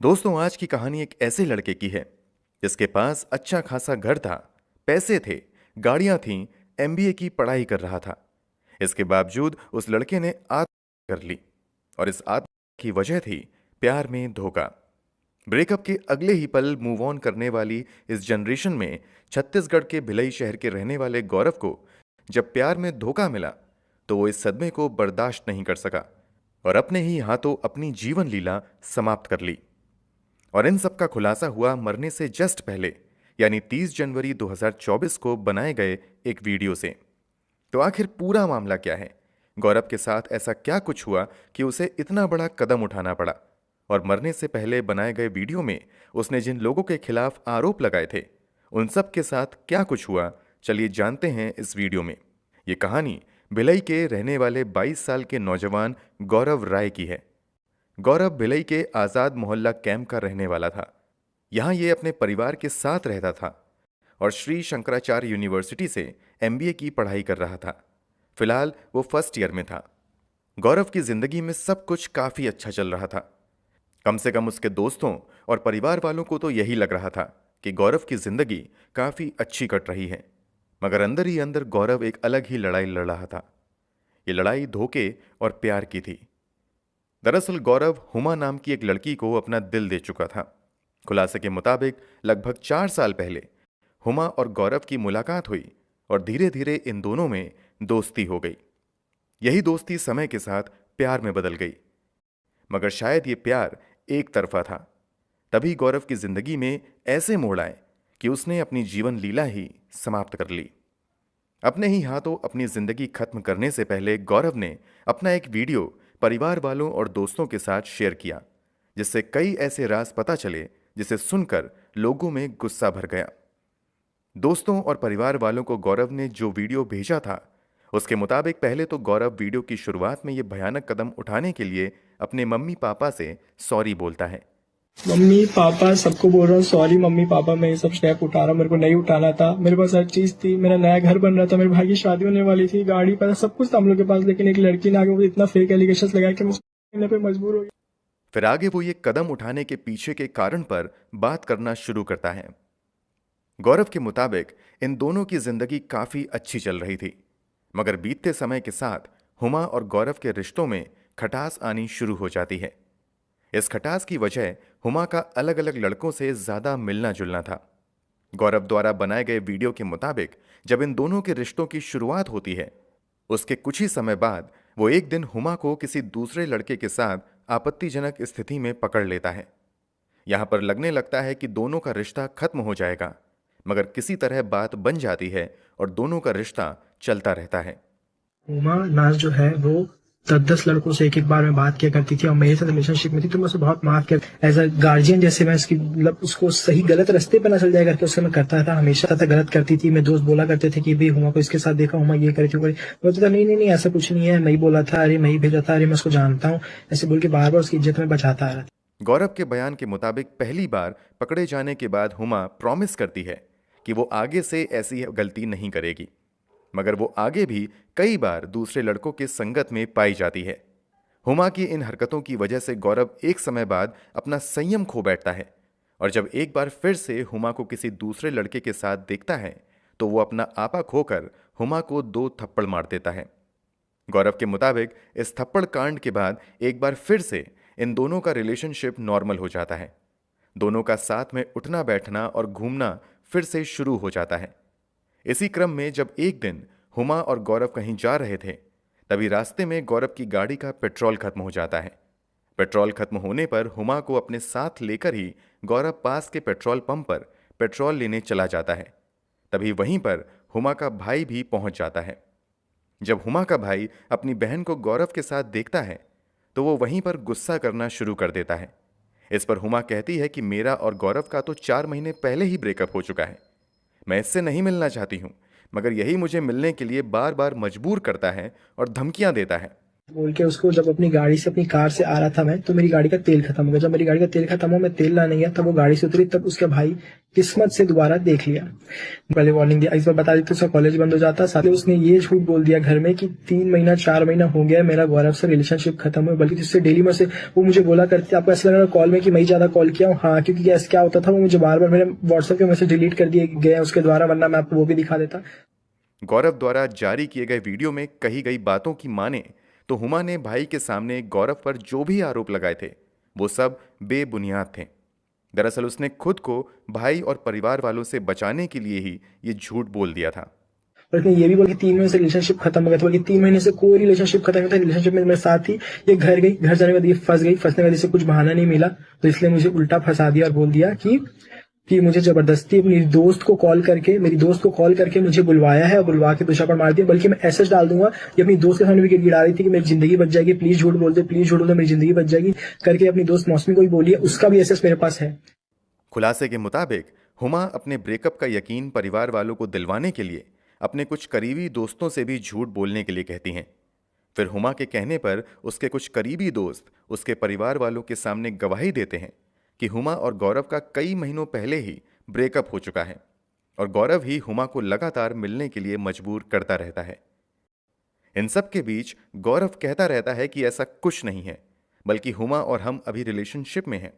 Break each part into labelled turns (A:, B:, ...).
A: दोस्तों, आज की कहानी एक ऐसे लड़के की है जिसके पास अच्छा खासा घर था, पैसे थे, गाड़ियां थीं, एमबीए की पढ़ाई कर रहा था। इसके बावजूद उस लड़के ने आत्महत्या कर ली और इस आत्महत्या की वजह थी प्यार में धोखा। ब्रेकअप के अगले ही पल मूव ऑन करने वाली इस जनरेशन में छत्तीसगढ़ के भिलई शहर के रहने वाले गौरव को जब प्यार में धोखा मिला तो वो इस सदमे को बर्दाश्त नहीं कर सका और अपने ही हाथों अपनी जीवन लीला समाप्त कर ली। और इन सब का खुलासा हुआ मरने से जस्ट पहले, यानी 30 जनवरी 2024 को बनाए गए एक वीडियो से। तो आखिर पूरा मामला क्या है? गौरव के साथ ऐसा क्या कुछ हुआ कि उसे इतना बड़ा कदम उठाना पड़ा? और मरने से पहले बनाए गए वीडियो में उसने जिन लोगों के खिलाफ आरोप लगाए थे, उन सब के साथ क्या कुछ हुआ, चलिए जानते हैं इस वीडियो में। ये कहानी भिलई के रहने वाले 22 साल के नौजवान गौरव राय की है। गौरव भिलई के आज़ाद मोहल्ला कैंप का रहने वाला था। यहाँ ये अपने परिवार के साथ रहता था और श्री शंकराचार्य यूनिवर्सिटी से एमबीए की पढ़ाई कर रहा था। फिलहाल वो फर्स्ट ईयर में था। गौरव की जिंदगी में सब कुछ काफी अच्छा चल रहा था। कम से कम उसके दोस्तों और परिवार वालों को तो यही लग रहा था कि गौरव की जिंदगी काफी अच्छी कट रही है। मगर अंदर ही अंदर गौरव एक अलग ही लड़ाई लड़ रहा था। ये लड़ाई धोखे और प्यार की थी। दरअसल गौरव हुमा नाम की एक लड़की को अपना दिल दे चुका था। खुलासे के मुताबिक लगभग 4 साल पहले हुमा और गौरव की मुलाकात हुई और धीरे धीरे इन दोनों में दोस्ती हो गई। यही दोस्ती समय के साथ प्यार में बदल गई। मगर शायद ये प्यार एक तरफा था। तभी गौरव की जिंदगी में ऐसे मोड़ आए कि उसने अपनी जीवन लीला ही समाप्त कर ली। अपने ही हाथों अपनी जिंदगी खत्म करने से पहले गौरव ने अपना एक वीडियो परिवार वालों और दोस्तों के साथ शेयर किया, जिससे कई ऐसे राज पता चले जिसे सुनकर लोगों में गुस्सा भर गया। दोस्तों और परिवार वालों को गौरव ने जो वीडियो भेजा था, उसके मुताबिक पहले तो गौरव वीडियो की शुरुआत में ये भयानक कदम उठाने के लिए अपने मम्मी पापा से सॉरी बोलता है।
B: मम्मी पापा सबको बोल रहा हूँ सॉरी मम्मी पापा, मैं ये सब स्टेप उठा रहा हूँ, मेरे को नहीं उठाना था। मेरे पास हर चीज थी, मेरा नया घर बन रहा था, मेरे भाई की शादी होने वाली थी, गाड़ी पैसा सब कुछ था हम लोग के पास, लेकिन एक लड़की ने आगे मुझे इतना फेक एलिगेशन लगाया कि मैं उसको करने पे मजबूर हो गया।
A: फिर आगे वो ये कदम उठाने के पीछे के कारण पर बात करना शुरू करता है। गौरव के मुताबिक इन दोनों की जिंदगी काफी अच्छी चल रही थी, मगर बीतते समय के साथ हुमा और गौरव के रिश्तों में खटास आनी शुरू हो जाती है। इस खटास की वजह हुमा का अलग अलग लड़कों से ज्यादा मिलना जुलना था। गौरव द्वारा बनाए गए वीडियो के मुताबिक जब इन दोनों के रिश्तों की शुरुआत होती है, उसके कुछ ही समय बाद वो एक दिन हुमा को किसी दूसरे लड़के के साथ आपत्तिजनक स्थिति में पकड़ लेता है। यहां पर लगने लगता है कि दोनों का रिश्ता खत्म हो जाएगा, मगर किसी तरह बात बन जाती है और दोनों का रिश्ता चलता रहता है।
B: उमा नाज जो है वो 10-10 लड़कों से एक एक बार में बात किया करती थी और मेरे साथ रिलेशनशिप में थी, तो मैं उसे बहुत माफ किया एज अ गार्जियन, जैसे मैं उसकी मतलब उसको सही गलत रास्ते पे ना चल जाए करके उससे मैं करता था, हमेशा था गलत करती थी। मैं दोस्त बोला करते थे कि भाई हुमा को इसके साथ देखा, हुमा ये करे क्यों करे, बोलता था नहीं नहीं नहीं ऐसा कुछ नहीं है, मैं ही बोला था, अरे मैं ही भेजा था, अरे मैं उसको जानता हूँ, ऐसे बोल के बार बार उसकी इज्जत में बचाता आ रहा था।
A: गौरव के बयान के मुताबिक पहली बार पकड़े जाने के बाद हुमा प्रॉमिस करती है कि वो आगे से ऐसी गलती नहीं करेगी, मगर वो आगे भी कई बार दूसरे लड़कों के संगत में पाई जाती है। हुमा की इन हरकतों की वजह से गौरव एक समय बाद अपना संयम खो बैठता है और जब एक बार फिर से हुमा को किसी दूसरे लड़के के साथ देखता है तो वो अपना आपा खोकर हुमा को 2 थप्पड़ मार देता है। गौरव के मुताबिक इस थप्पड़ कांड के बाद एक बार फिर से इन दोनों का रिलेशनशिप नॉर्मल हो जाता है। दोनों का साथ में उठना बैठना और घूमना फिर से शुरू हो जाता है। इसी क्रम में जब एक दिन हुमा और गौरव कहीं जा रहे थे, तभी रास्ते में गौरव की गाड़ी का पेट्रोल खत्म हो जाता है। पेट्रोल खत्म होने पर हुमा को अपने साथ लेकर ही गौरव पास के पेट्रोल पंप पर पेट्रोल लेने चला जाता है। तभी वहीं पर हुमा का भाई भी पहुंच जाता है। जब हुमा का भाई अपनी बहन को गौरव के साथ देखता है तो वो वहीं पर गुस्सा करना शुरू कर देता है। इस पर हुमा कहती है कि मेरा और गौरव का तो 4 महीने पहले ही ब्रेकअप हो चुका है, मैं इससे नहीं मिलना चाहती हूं, मगर यही मुझे मिलने के लिए बार बार मजबूर करता है और धमकियां देता है।
B: बोल के उसको, जब अपनी गाड़ी से अपनी कार से आ रहा था मैं, तो मेरी गाड़ी का तेल खत्म हो गया। जब मेरी गाड़ी का तेल खत्म हो, मैं तेल लाने गया, तब वो गाड़ी से उतरी, तब उसका भाई किस्मत से दोबारा देख लिया। पहले वार्निंग दिया, इस बार बता देते उसका कॉलेज बंद हो जाता। साथ ही उसने ये झूठ बोल दिया घर में कि 3 महीना 4 महीना हो गया मेरा गौरव से रिलेशनशिप खत्म हुआ, बल्कि जिससे डेली में से वो मुझे बोला करती, आपको ऐसा लग रहा कॉल में कि मैं ही ज्यादा कॉल किया हूँ? हाँ, क्योंकि क्या होता था, वो मुझे बार बार मेरे व्हाट्सएप के मैसेज डिलीट कर दिए गए उसके द्वारा, वरना मैं आपको वो भी दिखा देता।
A: गौरव द्वारा जारी किए गए वीडियो में कही गई बातों की माने तो हुमा ने भाई के सामने गौरव पर जो भी आरोप लगाए थे वो सब बेबुनियाद थे। दरअसल उसने खुद को भाई और परिवार वालों से बचाने के लिए ही ये झूठ बोल दिया था।
B: और इसने ये भी बोला कि 3 महीने से रिलेशनशिप खत्म हो गया था, बल्कि 3 महीने से कोई रिलेशनशिप खत्म नहीं था। रिलेशनशिप में मेरे साथ थी, ये घर गई, घर जाने के बाद ये फंस गई, फंसने के बाद इसे कुछ बहाना नहीं मिला, तो इसलिए मुझे उल्टा फंसा दिया और बोल दिया कि मुझे जबरदस्ती अपनी दोस्त को कॉल करके, मेरी दोस्त को कॉल करके मुझे बुलवाया है और बुलवा के दुशा पर मार दिया। बल्कि मैं एसएच डाल दूंगा, ये अपनी दोस्त के सामने भी गिड़ा रही थी कि मेरी जिंदगी बच जाएगी, प्लीज झूठ बोल दे, प्लीज झूठ बोल दे, मेरी जिंदगी बच जाएगी करके अपनी दोस्त मौसमी को भी बोली है, उसका भी एसएच मेरे पास है।
A: खुलासे के मुताबिक हुमा अपने ब्रेकअप का यकीन परिवार वालों को दिलवाने के लिए अपने कुछ करीबी दोस्तों से भी झूठ बोलने के लिए कहती हैं। फिर हुमा के कहने पर उसके कुछ करीबी दोस्त उसके परिवार वालों के सामने गवाही देते हैं कि हुमा और गौरव का कई महीनों पहले ही ब्रेकअप हो चुका है और गौरव ही हुमा को लगातार मिलने के लिए मजबूर करता रहता है। इन सब के बीच गौरव कहता रहता है कि ऐसा कुछ नहीं है, बल्कि हुमा और हम अभी रिलेशनशिप में हैं।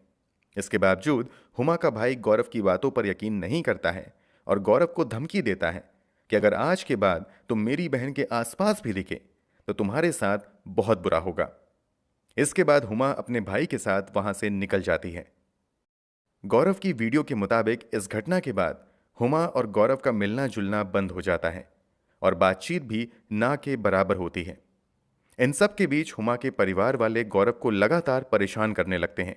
A: इसके बावजूद हुमा का भाई गौरव की बातों पर यकीन नहीं करता है और गौरव को धमकी देता है कि अगर आज के बाद तुम मेरी बहन के आसपास भी दिखे तो तुम्हारे साथ बहुत बुरा होगा। इसके बाद हुमा अपने भाई के साथ वहां से निकल जाती है। गौरव की वीडियो के मुताबिक इस घटना के बाद हुमा और गौरव का मिलना जुलना बंद हो जाता है और बातचीत भी ना के बराबर होती है। इन सब के बीच हुमा के परिवार वाले गौरव को लगातार परेशान करने लगते हैं।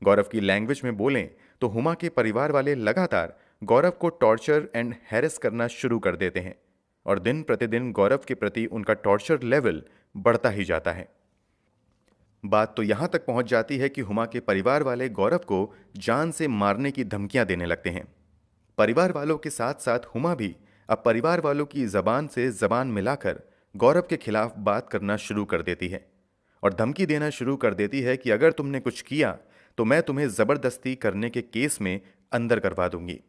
A: गौरव की लैंग्वेज में बोलें तो हुमा के परिवार वाले लगातार गौरव को टॉर्चर एंड हैरेस करना शुरू कर देते हैं और दिन प्रतिदिन गौरव के प्रति उनका टॉर्चर लेवल बढ़ता ही जाता है। बात तो यहां तक पहुंच जाती है कि हुमा के परिवार वाले गौरव को जान से मारने की धमकियां देने लगते हैं। परिवार वालों के साथ साथ हुमा भी अब परिवार वालों की जबान से जबान मिलाकर गौरव के खिलाफ बात करना शुरू कर देती है और धमकी देना शुरू कर देती है कि अगर तुमने कुछ किया तो मैं तुम्हें जबरदस्ती करने के केस में अंदर करवा दूंगी।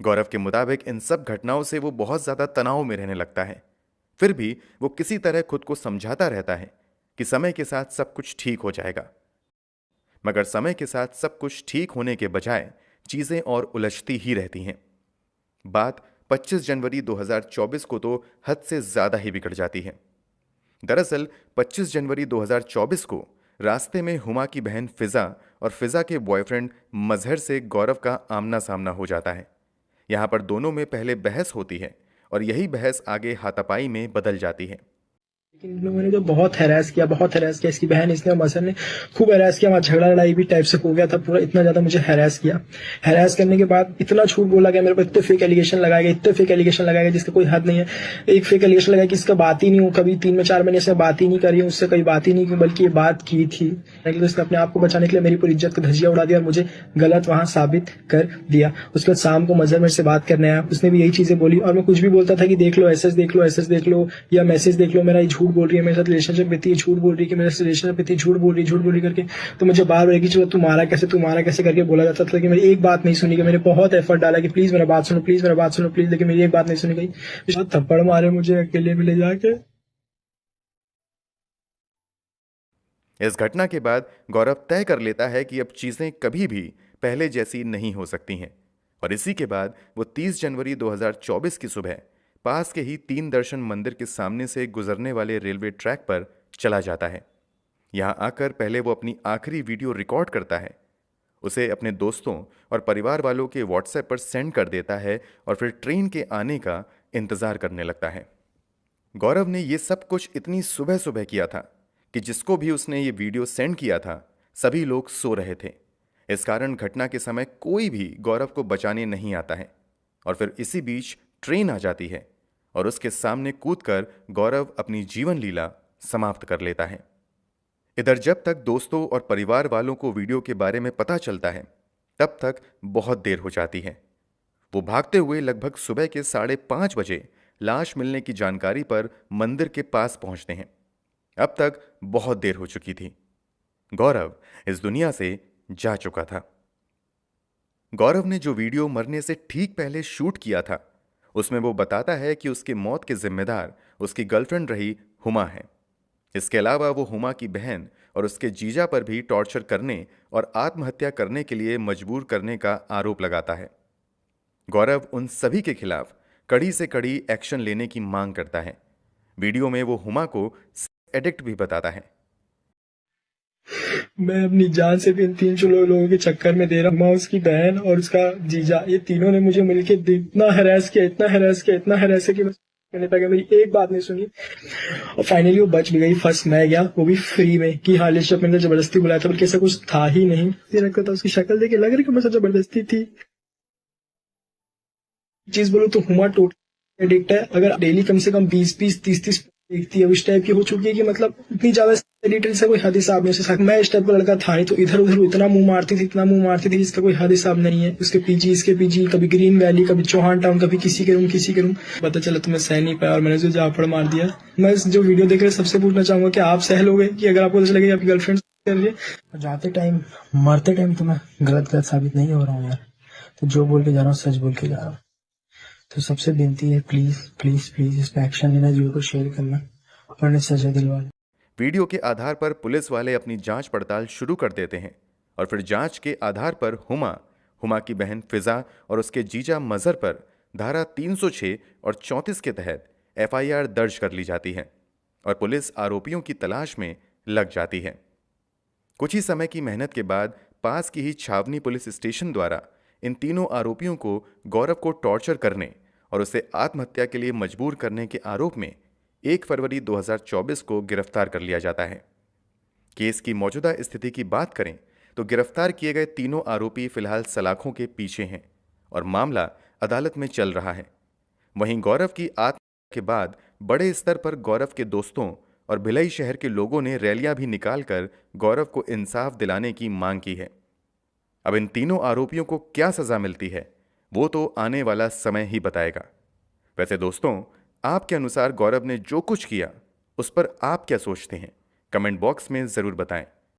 A: गौरव के मुताबिक इन सब घटनाओं से वो बहुत ज्यादा तनाव में रहने लगता है। फिर भी वो किसी तरह खुद को समझाता रहता है कि समय के साथ सब कुछ ठीक हो जाएगा, मगर समय के साथ सब कुछ ठीक होने के बजाय चीजें और उलझती ही रहती हैं। बात 25 जनवरी 2024 को तो हद से ज्यादा ही बिगड़ जाती है। दरअसल 25 जनवरी 2024 को रास्ते में हुमा की बहन फिजा और फिजा के बॉयफ्रेंड मजहर से गौरव का आमना सामना हो जाता है। यहां पर दोनों में पहले बहस होती है और यही बहस आगे हाथापाई में बदल जाती है।
B: लेकिन इन लोगों ने जो बहुत हैरास किया, इसकी बहन इसने और मसर ने खूब हैरास किया, वहाँ झगड़ा लड़ाई भी टाइप से हो गया था पूरा। इतना ज्यादा मुझे हैरास किया, हैरास करने के बाद इतना झूठ बोला गया मेरे को, इतने फेक एलिगेशन लगाए गए जिसका कोई हद नहीं है। एक फेक एलिगेशन लगाया कि इसका बात ही नहीं हो, कभी 3 में 4 महीने से बात ही नहीं करी, उससे कहीं बात ही नहीं की, बल्कि ये बात की थी। तो इसने अपने आप को बचाने के लिए मेरी पूरी इज्जत को धजिया उड़ा दिया और मुझे गलत वहां साबित कर दिया। उसके बाद शाम को मजहर मेरे से बात करने आया, उसने भी यही चीजें बोली और मैं कुछ भी बोलता था कि देख लो एसएस देख लो या मैसेज देख लो, मेरा ये झूठ बोल रही है, मेरे साथ रिलेशनशिप में थी, झूठ बोल रही कि मेरे रिलेशनशिप में थी, झूठ बोल रही करके। तो मुझे बार बार चलो तू मारा कैसे करके बोला जाता था, लेकिन मेरी एक बात नहीं सुनी गई। मैंने बहुत एफर्ट डाला कि प्लीज मेरा बात सुनो, प्लीज, लेकिन मेरी एक बात नहीं सुनी गई। थप्पड़ मारे मुझे अकेले में ले जाके।
A: इस घटना के बाद गौरव तय कर लेता है कि अब चीजें कभी भी पहले जैसी नहीं हो सकती हैं और इसी के बाद वो 30 जनवरी 2024 की सुबह पास के ही 3 दर्शन मंदिर के सामने से गुजरने वाले रेलवे ट्रैक पर चला जाता है। यहां आकर पहले वो अपनी आखिरी वीडियो रिकॉर्ड करता है, उसे अपने दोस्तों और परिवार वालों के व्हाट्सएप पर सेंड कर देता है और फिर ट्रेन के आने का इंतजार करने लगता है। गौरव ने ये सब कुछ इतनी सुबह सुबह किया था कि जिसको भी उसने ये वीडियो सेंड किया था सभी लोग सो रहे थे। इस कारण घटना के समय कोई भी गौरव को बचाने नहीं आता है और फिर इसी बीच ट्रेन आ जाती है और उसके सामने कूदकर गौरव अपनी जीवन लीला समाप्त कर लेता है। इधर जब तक दोस्तों और परिवार वालों को वीडियो के बारे में पता चलता है तब तक बहुत देर हो जाती है। वो भागते हुए लगभग सुबह के 5:30 बजे लाश मिलने की जानकारी पर मंदिर के पास पहुंचते हैं। अब तक बहुत देर हो चुकी थी। गौरव इस दुनिया से जा चुका था। गौरव ने जो वीडियो मरने से ठीक पहले शूट किया था, उसमें वो बताता है कि उसकी मौत के जिम्मेदार उसकी गर्लफ्रेंड रही हुमा है। इसके अलावा वो हुमा की बहन और उसके जीजा पर भी टॉर्चर करने और आत्महत्या करने के लिए मजबूर करने का आरोप लगाता है। गौरव उन सभी के खिलाफ कड़ी से कड़ी एक्शन लेने की मांग करता है। वीडियो में वो हुमा को एडिक्ट भी बताता है।
B: मैं अपनी जान से भी इन 300 लोगों के चक्कर में दे रहा हूँ। माँ, उसकी बहन और उसका जीजा, ये तीनों ने मुझे मिलके इतना हैरेस किया, इतना हैरेस किया, इतना हैरेस किया कि मैंने तक मेरी एक बात नहीं सुनी। और फाइनली वो बच भी गई। फर्स्ट मैं गया, वो भी फ्री में, कि हाँ लिस्ट अपने जबरदस्ती बुलाया था, बल्कि ऐसा कुछ था ही नहीं। ये लगता था उसकी शक्ल देख के लग रही कि मुझसे जबरदस्ती थी। चीज बोलो तो हुमा टोटल एडिक्ट है। अगर डेली कम से कम 20-20, 30-30 देखती है, उस टाइप की हो चुकी है कि मतलब इतनी ज्यादा एडिक्टेड से कोई हद हिसाब नहीं। उसके मैं इस टाइप का लड़का था नहीं, तो इधर उधर इतना मुंह मारती थी, इतना मुंह मारती थी, इसका कोई हद हिसाब नहीं है। उसके पीजी, इसके पीजी, कभी ग्रीन वैली, कभी चौहान टाउन, कभी किसी के रूम, किसी के रूम। पता चला तो मैं सह नहीं पाया और मैंने उसे जाफड़ मार दिया। मैं जो वीडियो देख रहे सबसे पूछना चाहूंगा कि आप सह लोगे कि अगर आपको पता चलेगा आपकी गर्लफ्रेंड कर रही है? जाते टाइम, मरते टाइम तो मैं गलत साबित नहीं हो रहा हूँ यार। तो जो बोल के जा रहा हूँ सच बोल के जा रहा हूँ। तो सबसे विनती है, प्लीज प्लीज प्लीज इस पे एक्शन लेना, वीडियो को शेयर करना और इन्हें सजा दिलवाना।
A: वीडियो के आधार पर पुलिस वाले अपनी जांच पड़ताल शुरू कर देते हैं और फिर जांच के आधार पर हुमा की बहन फिजा और उसके जीजा मजहर पर धारा 306 और 34 के तहत एफआईआर दर्ज कर ली जाती है और पुलिस आरोपियों की तलाश में लग जाती है। कुछ ही समय की मेहनत के बाद पास की ही छावनी पुलिस स्टेशन द्वारा इन तीनों आरोपियों को गौरव को टॉर्चर करने और उसे आत्महत्या के लिए मजबूर करने के आरोप में 1 फरवरी 2024 को गिरफ्तार कर लिया जाता है। केस की मौजूदा स्थिति की बात करें तो गिरफ्तार किए गए तीनों आरोपी फिलहाल सलाखों के पीछे हैं और मामला अदालत में चल रहा है। वहीं गौरव की आत्महत्या के बाद बड़े स्तर पर गौरव के दोस्तों और भिलाई शहर के लोगों ने रैलियां भी निकालकर गौरव को इंसाफ दिलाने की मांग की है। अब इन तीनों आरोपियों को क्या सजा मिलती है वो तो आने वाला समय ही बताएगा। वैसे दोस्तों, आपके अनुसार गौरव ने जो कुछ किया उस पर आप क्या सोचते हैं? कमेंट बॉक्स में जरूर बताएं।